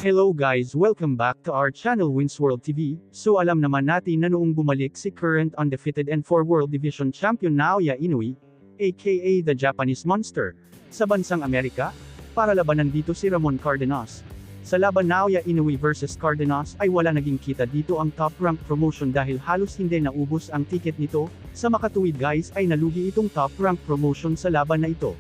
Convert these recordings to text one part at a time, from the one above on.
Hello guys, welcome back to our channel Wins World TV. So alam naman natin na noong bumalik si current undefeated and 4 World Division Champion Naoya Inoue, aka the Japanese Monster, sa bansang Amerika, para labanan dito si Ramon Cardenas. Sa laban Naoya Inoue versus Cardenas ay wala naging kita dito ang top rank promotion dahil halos hindi naubos ang ticket nito. Sa makatuwid guys ay nalugi itong top rank promotion sa laban na ito.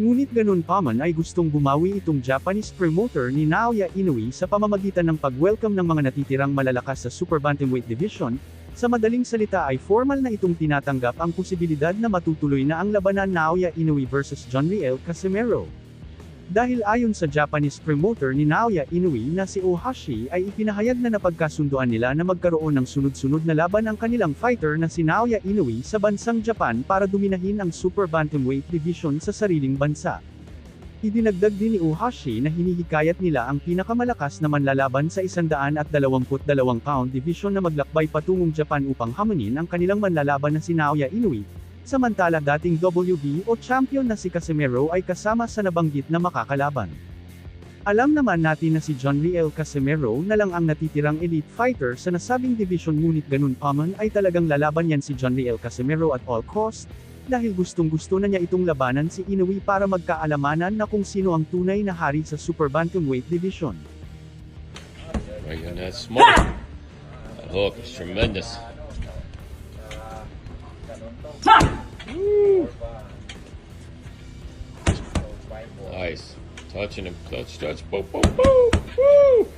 Ngunit ganun pa man ay gustong bumawi itong Japanese promoter ni Naoya Inoue sa pamamagitan ng pag-welcome ng mga natitirang malalakas sa Super Bantamweight Division. Sa madaling salita ay formal na itong tinatanggap ang posibilidad na matutuloy na ang labanan Naoya Inoue versus John Riel Casimero. Dahil ayon sa Japanese promoter ni Naoya Inoue na si Ohashi ay ipinahayag na napagkasunduan nila na magkaroon ng sunod-sunod na laban ang kanilang fighter na si Naoya Inoue sa bansang Japan para dominahin ang Super Bantamweight Division sa sariling bansa. Idinagdag din ni Ohashi na hinihikayat nila ang pinakamalakas na manlalaban sa 122 pound division na maglakbay patungong Japan upang hamunin ang kanilang manlalaban na si Naoya Inoue. Samantala dating WBO champion na si Casimero ay kasama sa nabanggit na makakalaban. Alam naman natin na si John Riel Casimero na lang ang natitirang elite fighter sa nasabing division ngunit ganun pa man ay talagang lalaban yan si John Riel Casimero at all cost, dahil gustong-gusto na niya itong labanan si Inoue para magkaalamanan na kung sino ang tunay na hari sa Super Bantamweight Division. Right on that smoke. That hook is tremendous. Nice. Touching him. Touch. Boom, boom, boom. Woo!